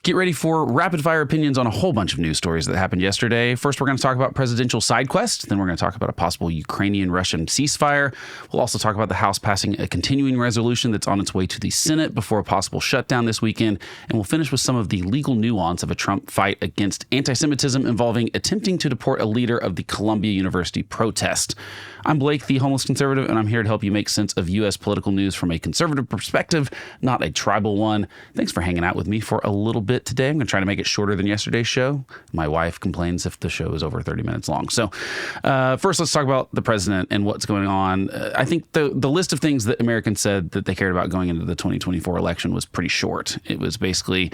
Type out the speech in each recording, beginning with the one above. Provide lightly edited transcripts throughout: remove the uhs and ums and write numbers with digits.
Get ready for rapid-fire opinions on a whole bunch of news stories that happened yesterday. First, we're going to talk about presidential side quest. Then we're going to talk about a possible Ukrainian-Russian ceasefire. We'll also talk about the House passing a continuing resolution that's on its way to the Senate before a possible shutdown this weekend. And we'll finish with some of the legal nuance of a Trump fight against anti-Semitism involving attempting to deport a leader of the Columbia University protest. I'm Blake, the homeless conservative, and I'm here to help you make sense of U.S. political news from a conservative perspective, not a tribal one. Thanks for hanging out with me for a little bit today. I'm going to try to make it shorter than yesterday's show. My wife complains if the show is over 30 minutes long. So first, let's talk about the president and what's going on. I think the list of things that Americans said that they cared about going into the 2024 election was pretty short. It was basically,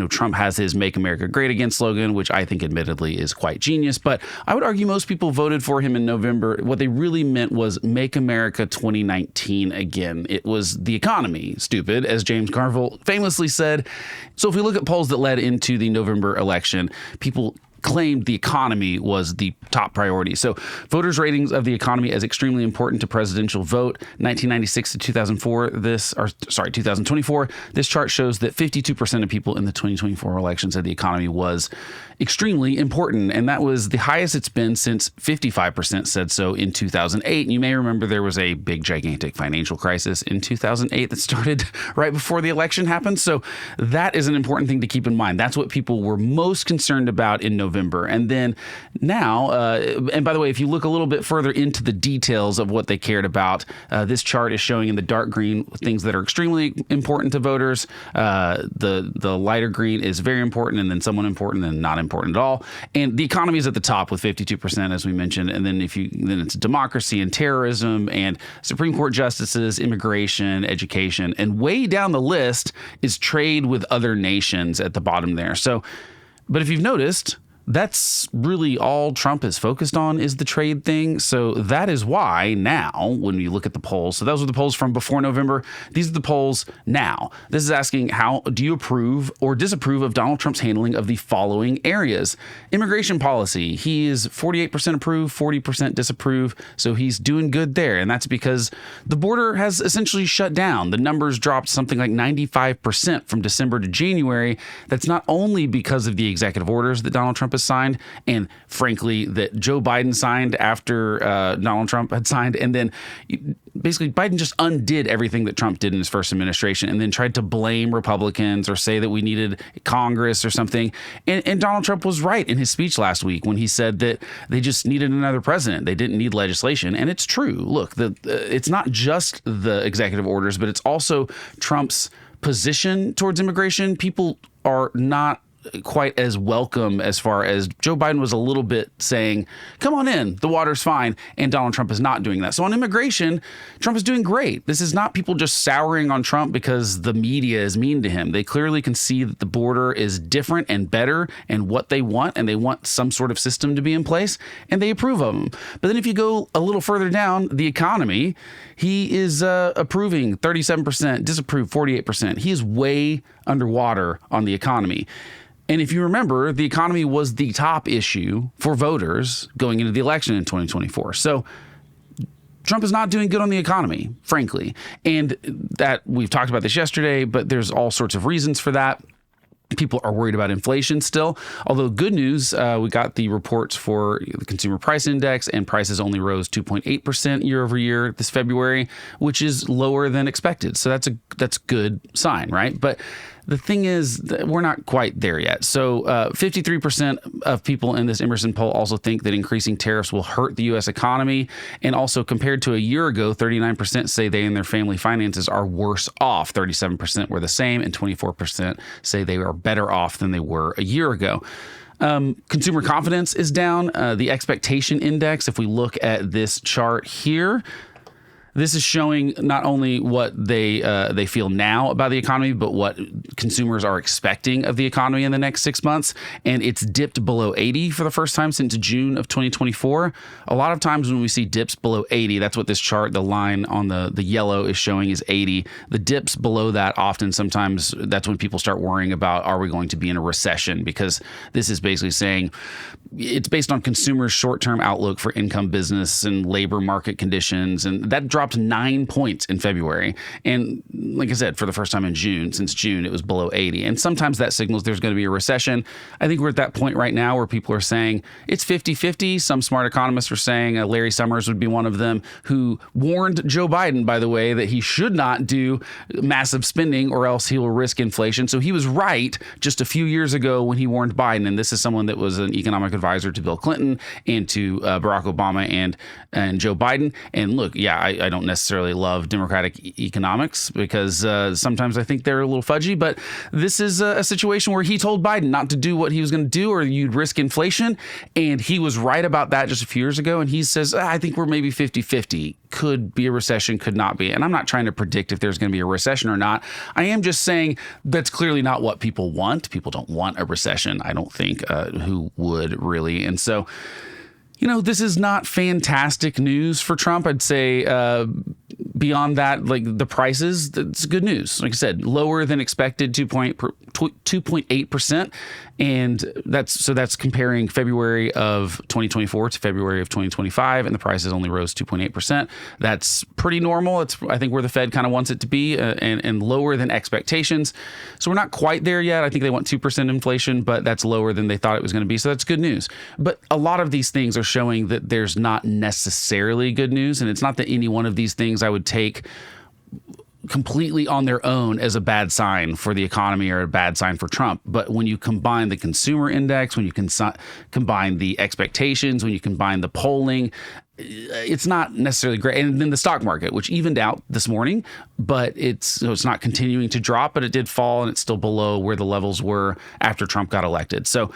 Trump has his Make America Great Again slogan, which I think admittedly is quite genius. But I would argue most people voted for him in November. What they really meant was Make America 2019 again. It was the economy, stupid, as James Carville famously said. So if we look at polls that led into the November election, people claimed the economy was the top priority. So voters' ratings of the economy as extremely important to presidential vote, 1996 to 2024, 2024, this chart shows that 52% of people in the 2024 election said the economy was extremely important. And that was the highest it's been since 55% said so in 2008. And you may remember there was a big, gigantic financial crisis in 2008 that started right before the election happened. So that is an important thing to keep in mind. That's what people were most concerned about in November. And then now, and by the way, if you look a little bit further into the details of what they cared about, this chart is showing in the dark green things that are extremely important to voters. The lighter green is very important, and then somewhat important, and not important at all. And the economy is at the top with 52%, as we mentioned. And then then it's democracy and terrorism and Supreme Court justices, immigration, education, and way down the list is trade with other nations at the bottom there. So, but if you've noticed, that's really all Trump is focused on is the trade thing. So that is why now, when we look at the polls, so those were the polls from before November. These are the polls now. This is asking, how do you approve or disapprove of Donald Trump's handling of the following areas? Immigration policy. He is 48% approve, 40% disapprove. So he's doing good there. And that's because the border has essentially shut down. The numbers dropped something like 95% from December to January. That's not only because of the executive orders that Donald Trump has signed, and frankly, that Joe Biden signed after Donald Trump had signed. And then basically Biden just undid everything that Trump did in his first administration and then tried to blame Republicans or say that we needed Congress or something. And Donald Trump was right in his speech last week when he said that they just needed another president. They didn't need legislation. And it's true. Look, it's not just the executive orders, but it's also Trump's position towards immigration. People are not quite as welcome as far as Joe Biden was a little bit saying, come on in, the water's fine. And Donald Trump is not doing that. So on immigration, Trump is doing great. This is not people just souring on Trump because the media is mean to him. They clearly can see that the border is different and better and what they want, and they want some sort of system to be in place, and they approve of them. But then if you go a little further down, the economy, he is approving 37%, disapprove 48%. He is way underwater on the economy. And if you remember, the economy was the top issue for voters going into the election in 2024. So Trump is not doing good on the economy, frankly. And that we've talked about this yesterday, but there's all sorts of reasons for that. People are worried about inflation still. Although good news, we got the reports for the Consumer Price Index, and prices only rose 2.8% year over year this February, which is lower than expected. So that's a good sign, right? But the thing is that we're not quite there yet. So 53% of people in this Emerson poll also think that increasing tariffs will hurt the U.S. economy. And also compared to a year ago, 39% say they and their family finances are worse off. 37% were the same, and 24% say they are better off than they were a year ago. Consumer confidence is down. The expectation index, if we look at this chart here, this is showing not only what they feel now about the economy, but what consumers are expecting of the economy in the next 6 months. And it's dipped below 80 for the first time since June of 2024. A lot of times when we see dips below 80, that's what this chart, the line on the yellow is showing is 80. The dips below that often sometimes that's when people start worrying about, are we going to be in a recession? Because this is basically saying it's based on consumers' short-term outlook for income, business, and labor market conditions. And that dropped dropped 9 points in February. And like I said, for the first time in June, since June, it was below 80. And sometimes that signals there's going to be a recession. I think we're at that point right now where people are saying it's 50-50. Some smart economists are saying, Larry Summers would be one of them, who warned Joe Biden, by the way, that he should not do massive spending or else he will risk inflation. So he was right just a few years ago when he warned Biden. And this is someone that was an economic advisor to Bill Clinton and to Barack Obama and Joe Biden. And look, yeah, I don't necessarily love democratic economics because sometimes I think they're a little fudgy, but this is a situation where he told Biden not to do what he was going to do or you'd risk inflation. And he was right about that just a few years ago. And he says, I think we're maybe 50-50. Could be a recession, could not be. And I'm not trying to predict if there's going to be a recession or not. I am just saying that's clearly not what people want. People don't want a recession, I don't think. Who would really? And so, this is not fantastic news for Trump. I'd say beyond that, like the prices, that's good news. Like I said, lower than expected, 2.8%. And that's comparing February of 2024 to February of 2025. And the prices only rose 2.8%. That's pretty normal. It's, I think, where the Fed kind of wants it to be and lower than expectations. So we're not quite there yet. I think they want 2% inflation, but that's lower than they thought it was going to be. So that's good news. But a lot of these things are showing that there's not necessarily good news. And it's not that any one of these things I would take completely on their own as a bad sign for the economy or a bad sign for Trump. But when you combine the consumer index, when you combine the expectations, when you combine the polling, it's not necessarily great. And then the stock market, which evened out this morning, but it's not continuing to drop, but it did fall and it's still below where the levels were after Trump got elected. So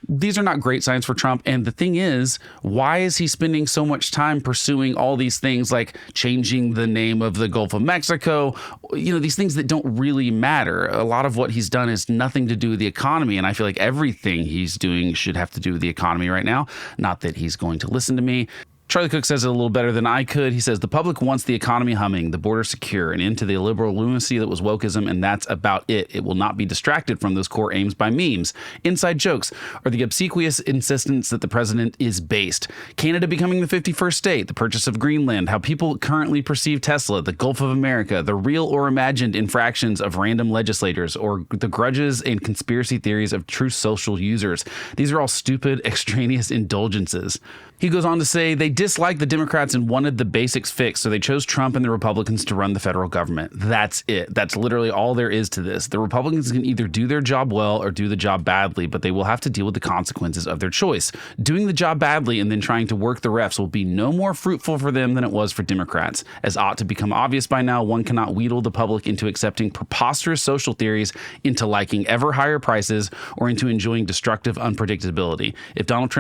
these are not great signs for Trump. And the thing is, why is he spending so much time pursuing all these things like changing the name of the Gulf of Mexico? These things that don't really matter. A lot of what he's done is nothing to do with the economy. And I feel like everything he's doing should have to do with the economy right now. Not that he's going to listen to me. Charlie Cooke says it a little better than I could. He says, the public wants the economy humming, the border secure, and into the liberal lunacy that was wokeism, and that's about it. It will not be distracted from those core aims by memes, inside jokes, or the obsequious insistence that the president is based. Canada becoming the 51st state, the purchase of Greenland, how people currently perceive Tesla, the Gulf of America, the real or imagined infractions of random legislators, or the grudges and conspiracy theories of true social users. These are all stupid, extraneous indulgences. He goes on to say they disliked the Democrats and wanted the basics fixed, so they chose Trump and the Republicans to run the federal government. That's it. That's literally all there is to this. The Republicans can either do their job well or do the job badly, but they will have to deal with the consequences of their choice. Doing the job badly and then trying to work the refs will be no more fruitful for them than it was for Democrats. As ought to become obvious by now, one cannot wheedle the public into accepting preposterous social theories, into liking ever higher prices, or into enjoying destructive unpredictability. If Donald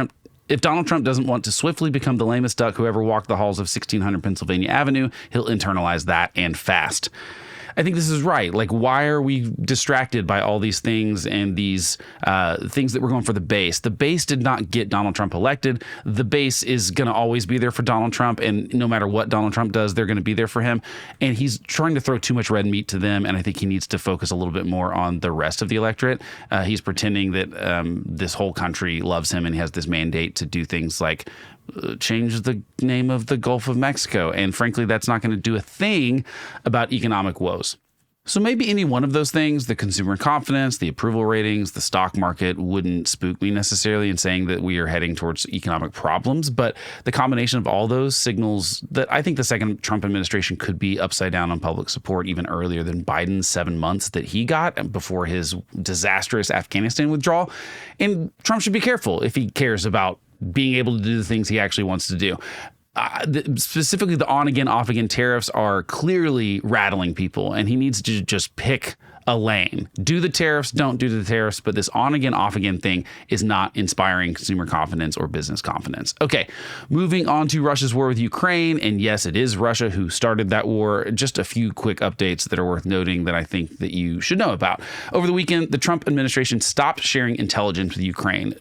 Trump doesn't want to swiftly become the lamest duck who ever walked the halls of 1600 Pennsylvania Avenue, he'll internalize that and fast. I think this is right. Like, why are we distracted by all these things and these things that we're going for the base? The base did not get Donald Trump elected. The base is going to always be there for Donald Trump. And no matter what Donald Trump does, they're going to be there for him. And he's trying to throw too much red meat to them. And I think he needs to focus a little bit more on the rest of the electorate. He's pretending that this whole country loves him and he has this mandate to do things like change the name of the Gulf of Mexico. And frankly, that's not going to do a thing about economic woes. So maybe any one of those things, the consumer confidence, the approval ratings, the stock market, wouldn't spook me necessarily in saying that we are heading towards economic problems. But the combination of all those signals that I think the second Trump administration could be upside down on public support even earlier than Biden's 7 months that he got before his disastrous Afghanistan withdrawal. And Trump should be careful if he cares about being able to do the things he actually wants to do. Specifically, the on-again, off-again tariffs are clearly rattling people, and he needs to just pick a lane. Do the tariffs, don't do the tariffs, but this on-again, off-again thing is not inspiring consumer confidence or business confidence. Okay, moving on to Russia's war with Ukraine, and yes, it is Russia who started that war. Just a few quick updates that are worth noting that I think that you should know about. Over the weekend, the Trump administration stopped sharing intelligence with Ukraine.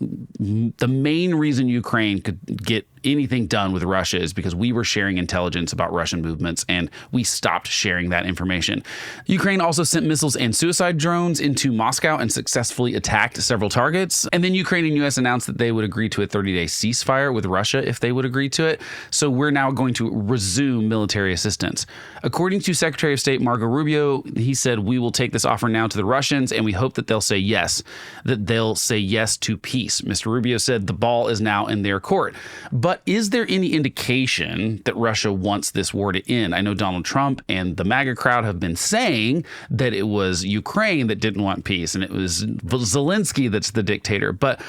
The main reason Ukraine could get anything done with Russia is because we were sharing intelligence about Russian movements and we stopped sharing that information. Ukraine also sent missiles and suicide drones into Moscow and successfully attacked several targets. And then Ukraine and U.S. announced that they would agree to a 30-day ceasefire with Russia if they would agree to it. So we're now going to resume military assistance. According to Secretary of State Marco Rubio, he said, "We will take this offer now to the Russians and we hope that they'll say yes, to peace." Mr. Rubio said the ball is now in their court. But is there any indication that Russia wants this war to end? I know Donald Trump and the MAGA crowd have been saying that it was Ukraine that didn't want peace and it was Zelensky that's the dictator. But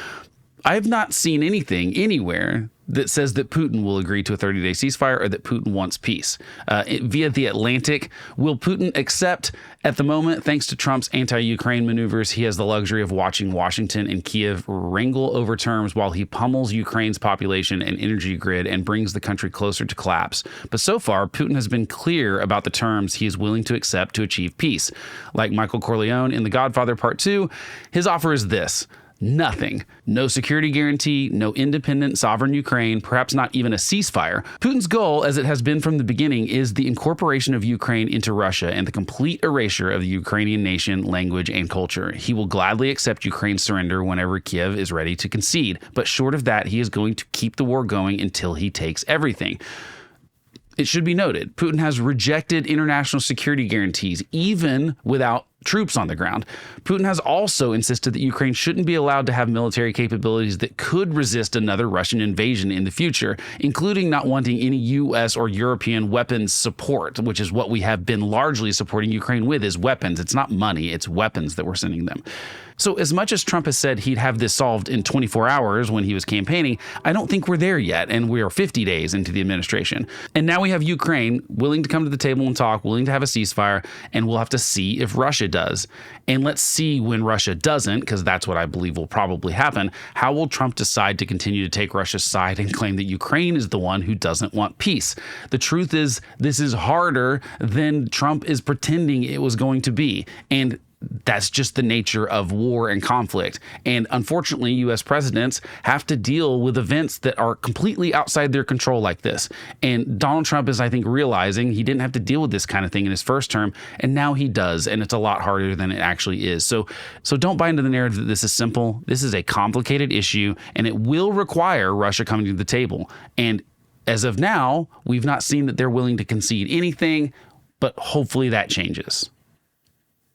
I have not seen anything anywhere that says that Putin will agree to a 30-day ceasefire or that Putin wants peace. Via The Atlantic, will Putin accept? At the moment, thanks to Trump's anti-Ukraine maneuvers, he has the luxury of watching Washington and Kiev wrangle over terms while he pummels Ukraine's population and energy grid and brings the country closer to collapse. But so far, Putin has been clear about the terms he is willing to accept to achieve peace. Like Michael Corleone in The Godfather Part 2, his offer is this: nothing. No security guarantee, no independent, sovereign Ukraine, perhaps not even a ceasefire. Putin's goal, as it has been from the beginning, is the incorporation of Ukraine into Russia and the complete erasure of the Ukrainian nation, language, and culture. He will gladly accept Ukraine's surrender whenever Kiev is ready to concede. But short of that, he is going to keep the war going until he takes everything. It should be noted, Putin has rejected international security guarantees, even without troops on the ground. Putin has also insisted that Ukraine shouldn't be allowed to have military capabilities that could resist another Russian invasion in the future, including not wanting any U.S. or European weapons support, which is what we have been largely supporting Ukraine with, is weapons. It's not money, it's weapons that we're sending them. So as much as Trump has said he'd have this solved in 24 hours when he was campaigning, I don't think we're there yet, and we are 50 days into the administration. And now we have Ukraine willing to come to the table and talk, willing to have a ceasefire, and we'll have to see if Russia does. And let's see when Russia doesn't, because that's what I believe will probably happen. How will Trump decide to continue to take Russia's side and claim that Ukraine is the one who doesn't want peace? The truth is, this is harder than Trump is pretending it was going to be. And that's just the nature of war and conflict. And unfortunately, U.S. presidents have to deal with events that are completely outside their control like this. And Donald Trump is, I think, realizing he didn't have to deal with this kind of thing in his first term, and now he does, and it's a lot harder than it actually is. So don't buy into the narrative that this is simple. This is a complicated issue, and it will require Russia coming to the table. And as of now, we've not seen that they're willing to concede anything, but hopefully that changes.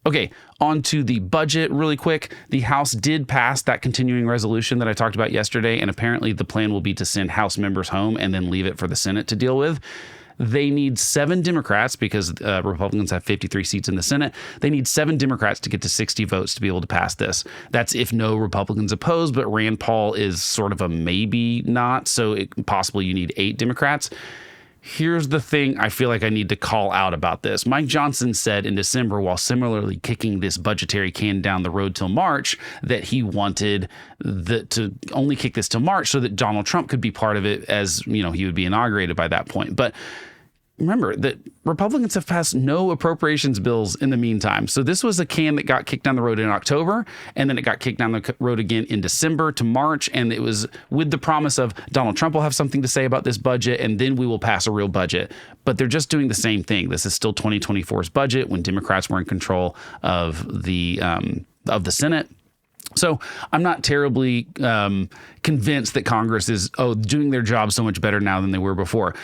Okay, on to the budget really quick. The House did pass that continuing resolution that I talked about yesterday, and apparently the plan will be to send House members home and then leave it for the Senate to deal with. They need 7 Democrats because Republicans have 53 seats in the Senate. They need 7 Democrats to get to 60 votes to be able to pass this. That's if no Republicans oppose, but Rand Paul is sort of a maybe not, so possibly you need 8 Democrats. Here's the thing I feel like I need to call out about this. Mike Johnson said in December, while similarly kicking this budgetary can down the road till March, that he wanted to only kick this till March so that Donald Trump could be part of it, as he would be inaugurated by that point. But remember that Republicans have passed no appropriations bills in the meantime. So this was a can that got kicked down the road in October, and then it got kicked down the road again in December to March. And it was with the promise of Donald Trump will have something to say about this budget, and then we will pass a real budget. But they're just doing the same thing. This is still 2024's budget when Democrats were in control of the Senate. So I'm not terribly convinced that Congress is doing their job so much better now than they were before.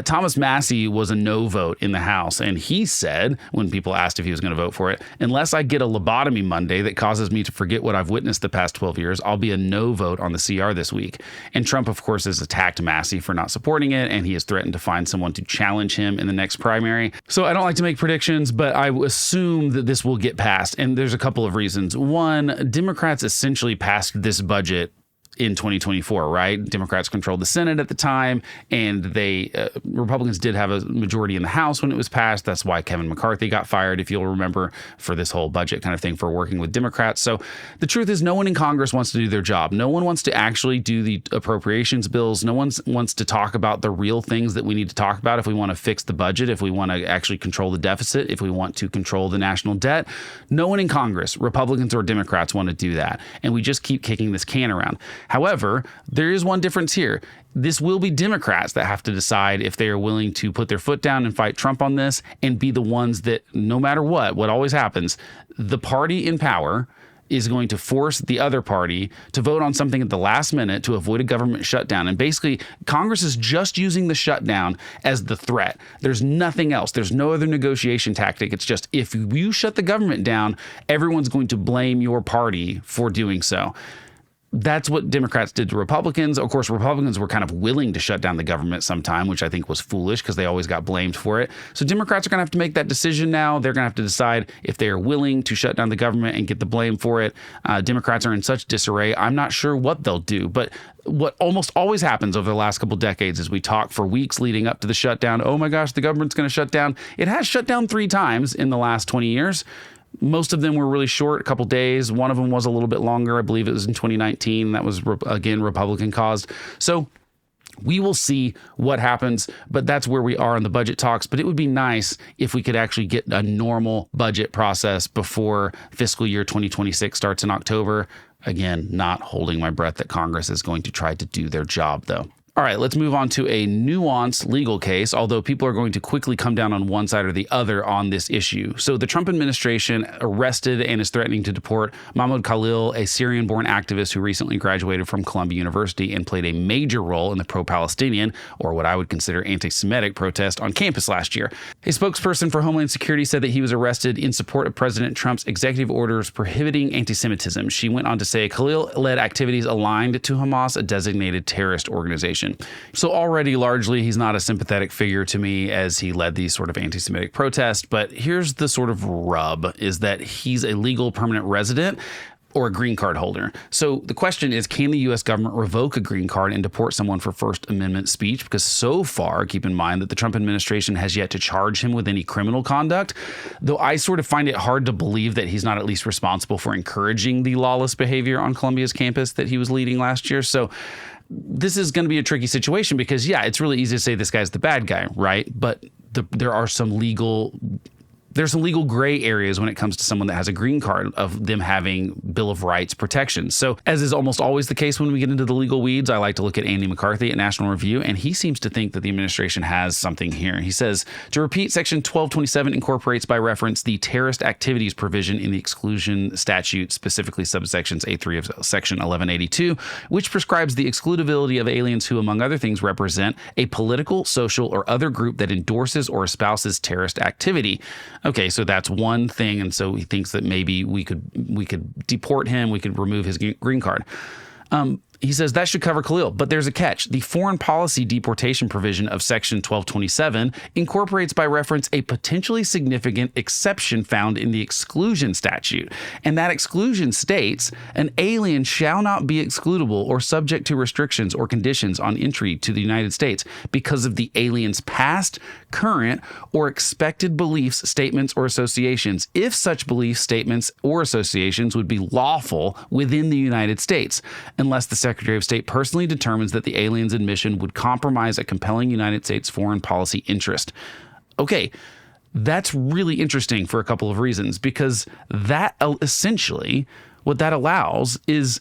Thomas Massie was a no vote in the House, and he said, when people asked if he was going to vote for it, unless I get a lobotomy Monday that causes me to forget what I've witnessed the past 12 years, I'll be a no vote on the CR this week. And Trump, of course, has attacked Massie for not supporting it, and he has threatened to find someone to challenge him in the next primary. So I don't like to make predictions, but I assume that this will get passed, and there's a couple of reasons. One, Democrats essentially passed this budget in 2024, right? Democrats controlled the Senate at the time, and Republicans did have a majority in the House when it was passed. That's why Kevin McCarthy got fired, if you'll remember, for this whole budget kind of thing, for working with Democrats. So the truth is, no one in Congress wants to do their job. No one wants to actually do the appropriations bills. No one wants to talk about the real things that we need to talk about if we want to fix the budget, if we want to actually control the deficit, if we want to control the national debt. No one in Congress, Republicans or Democrats, want to do that. And we just keep kicking this can around. However, there is one difference here. This will be Democrats that have to decide if they are willing to put their foot down and fight Trump on this and be the ones that, no matter what always happens, the party in power is going to force the other party to vote on something at the last minute to avoid a government shutdown. And basically, Congress is just using the shutdown as the threat. There's nothing else. There's no other negotiation tactic. It's just, if you shut the government down, everyone's going to blame your party for doing so. That's what Democrats did to Republicans. Of course, Republicans were kind of willing to shut down the government sometime, which I think was foolish because they always got blamed for it. So Democrats are going to have to make that decision now. They're going to have to decide if they are willing to shut down the government and get the blame for it. Democrats are in such disarray. I'm not sure what they'll do. But what almost always happens over the last couple decades is we talk for weeks leading up to the shutdown. Oh my gosh, the government's going to shut down. It has shut down 3 times in the last 20 years. Most of them were really short, a couple days. One of them was a little bit longer. I believe it was in 2019. That was, again, Republican caused. So we will see what happens, but that's where we are in the budget talks. But it would be nice if we could actually get a normal budget process before fiscal year 2026 starts in October. Again, not holding my breath that Congress is going to try to do their job, though. All right, let's move on to a nuanced legal case, although people are going to quickly come down on one side or the other on this issue. So the Trump administration arrested and is threatening to deport Mahmoud Khalil, a Syrian-born activist who recently graduated from Columbia University and played a major role in the pro-Palestinian, or what I would consider antisemitic, protest on campus last year. A spokesperson for Homeland Security said that he was arrested in support of President Trump's executive orders prohibiting anti-Semitism. She went on to say Khalil led activities aligned to Hamas, a designated terrorist organization. So already largely he's not a sympathetic figure to me as he led these sort of anti-Semitic protests. But here's the sort of rub, is that he's a legal permanent resident or a green card holder. So the question is, can the U.S. government revoke a green card and deport someone for First Amendment speech? Because so far, keep in mind that the Trump administration has yet to charge him with any criminal conduct, though I sort of find it hard to believe that he's not at least responsible for encouraging the lawless behavior on Columbia's campus that he was leading last year. So this is going to be a tricky situation because, yeah, it's really easy to say this guy's the bad guy, right? But there are some legal gray areas when it comes to someone that has a green card of them having Bill of Rights protections. So as is almost always the case when we get into the legal weeds, I like to look at Andy McCarthy at National Review, and he seems to think that the administration has something here. He says, to repeat, Section 1227 incorporates by reference the terrorist activities provision in the exclusion statute, specifically subsections A3 of Section 1182, which prescribes the excludability of aliens who, among other things, represent a political, social, or other group that endorses or espouses terrorist activity. Okay, so that's one thing, and so he thinks that maybe we could deport him, we could remove his green card. He says that should cover Khalil, but there's a catch. The foreign policy deportation provision of Section 1227 incorporates by reference a potentially significant exception found in the exclusion statute. And that exclusion states, an alien shall not be excludable or subject to restrictions or conditions on entry to the United States because of the alien's past, current, or expected beliefs, statements, or associations, if such beliefs, statements, or associations would be lawful within the United States, unless the Secretary of State personally determines that the alien's admission would compromise a compelling United States foreign policy interest. Okay, that's really interesting for a couple of reasons, because that essentially, what that allows is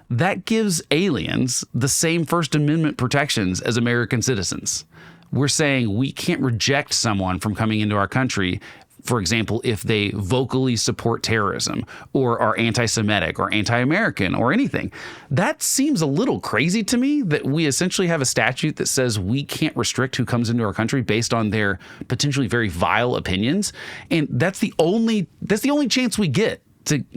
that gives aliens the same First Amendment protections as American citizens. We're saying we can't reject someone from coming into our country, for example, if they vocally support terrorism or are anti-Semitic or anti-American or anything. That seems a little crazy to me, that we essentially have a statute that says we can't restrict who comes into our country based on their potentially very vile opinions. And that's the only chance we get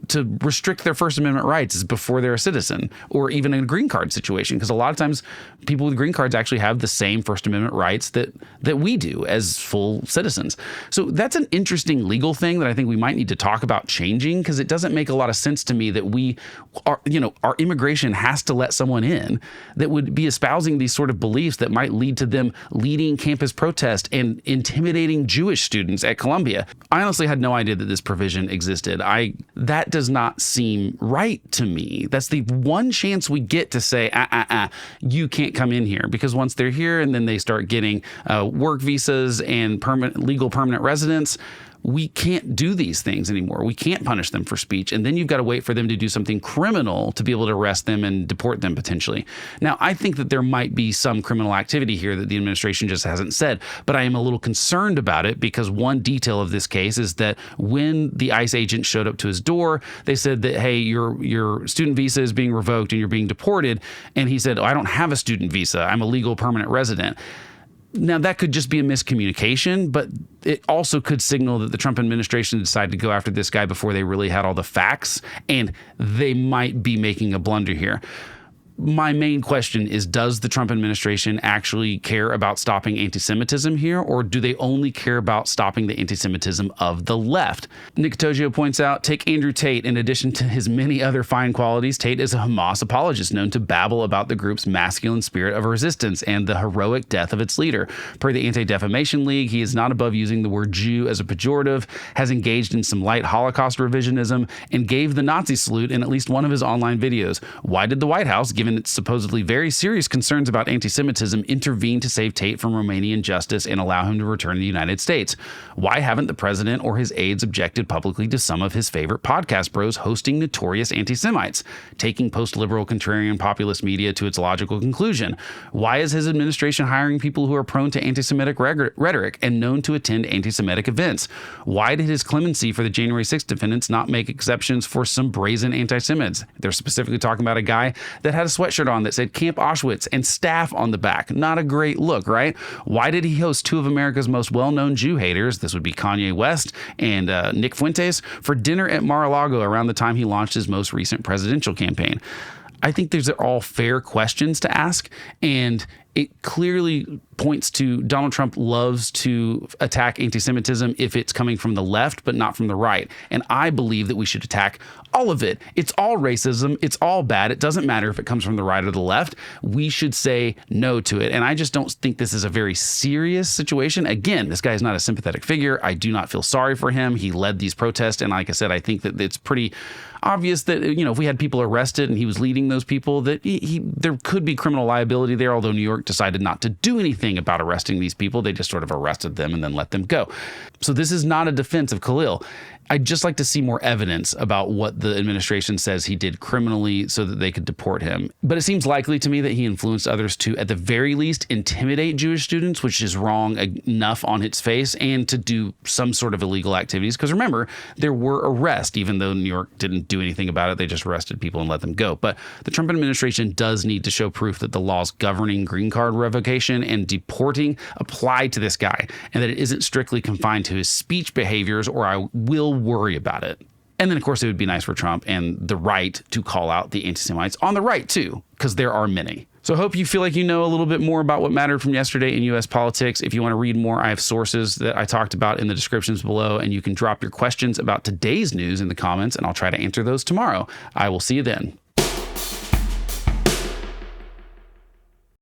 to restrict their First Amendment rights is before they're a citizen, or even in a green card situation, because a lot of times people with green cards actually have the same First Amendment rights that we do as full citizens. So that's an interesting legal thing that I think we might need to talk about changing, because it doesn't make a lot of sense to me that our immigration has to let someone in that would be espousing these sort of beliefs that might lead to them leading campus protest and intimidating Jewish students at Columbia. I honestly had no idea that this provision existed. That does not seem right to me. That's the one chance we get to say, you can't come in here, because once they're here and then they start getting work visas and legal permanent residence, we can't do these things anymore. We can't punish them for speech. And then you've got to wait for them to do something criminal to be able to arrest them and deport them potentially. Now, I think that there might be some criminal activity here that the administration just hasn't said, but I am a little concerned about it because one detail of this case is that when the ICE agent showed up to his door, they said that, hey, your student visa is being revoked and you're being deported. And he said, oh, I don't have a student visa. I'm a legal permanent resident. Now, that could just be a miscommunication, but it also could signal that the Trump administration decided to go after this guy before they really had all the facts, and they might be making a blunder here. My main question is, does the Trump administration actually care about stopping anti-Semitism here, or do they only care about stopping the anti-Semitism of the left? Nick Toggio points out, take Andrew Tate. In addition to his many other fine qualities, Tate is a Hamas apologist known to babble about the group's masculine spirit of resistance and the heroic death of its leader. Per the Anti-Defamation League, he is not above using the word Jew as a pejorative, has engaged in some light Holocaust revisionism, and gave the Nazi salute in at least one of his online videos. Why did the White House, given its supposedly very serious concerns about anti-Semitism, intervene to save Tate from Romanian justice and allow him to return to the United States? Why haven't the president or his aides objected publicly to some of his favorite podcast bros hosting notorious anti-Semites, taking post-liberal contrarian populist media to its logical conclusion? Why is his administration hiring people who are prone to anti-Semitic rhetoric and known to attend anti-Semitic events? Why did his clemency for the January 6th defendants not make exceptions for some brazen anti-Semites? They're specifically talking about a guy that had a sweatshirt on that said Camp Auschwitz and staff on the back. Not a great look, right? Why did he host two of America's most well-known Jew haters, this would be Kanye West and Nick Fuentes, for dinner at Mar-a-Lago around the time he launched his most recent presidential campaign? I think these are all fair questions to ask, and it clearly points to Donald Trump loves to attack anti-Semitism if it's coming from the left, but not from the right. And I believe that we should attack all of it. It's all racism. It's all bad. It doesn't matter if it comes from the right or the left. We should say no to it. And I just don't think this is a very serious situation. Again, this guy is not a sympathetic figure. I do not feel sorry for him. He led these protests. And like I said, I think that it's pretty obvious that, you know, if we had people arrested and he was leading those people, that there could be criminal liability there, although New York decided not to do anything about arresting these people. They just sort of arrested them and then let them go. So this is not a defense of Khalil. I'd just like to see more evidence about what the administration says he did criminally so that they could deport him. But it seems likely to me that he influenced others to, at the very least, intimidate Jewish students, which is wrong enough on its face, and to do some sort of illegal activities. Because remember, there were arrests, even though New York didn't do anything about it. They just arrested people and let them go. But the Trump administration does need to show proof that the laws governing green card revocation and deporting apply to this guy, and that it isn't strictly confined to his speech behaviors, or I will worry about it. And then, of course, it would be nice for Trump and the right to call out the anti-Semites on the right, too, because there are many. So I hope you feel like you know a little bit more about what mattered from yesterday in U.S. politics. If you want to read more, I have sources that I talked about in the descriptions below, and you can drop your questions about today's news in the comments, and I'll try to answer those tomorrow. I will see you then.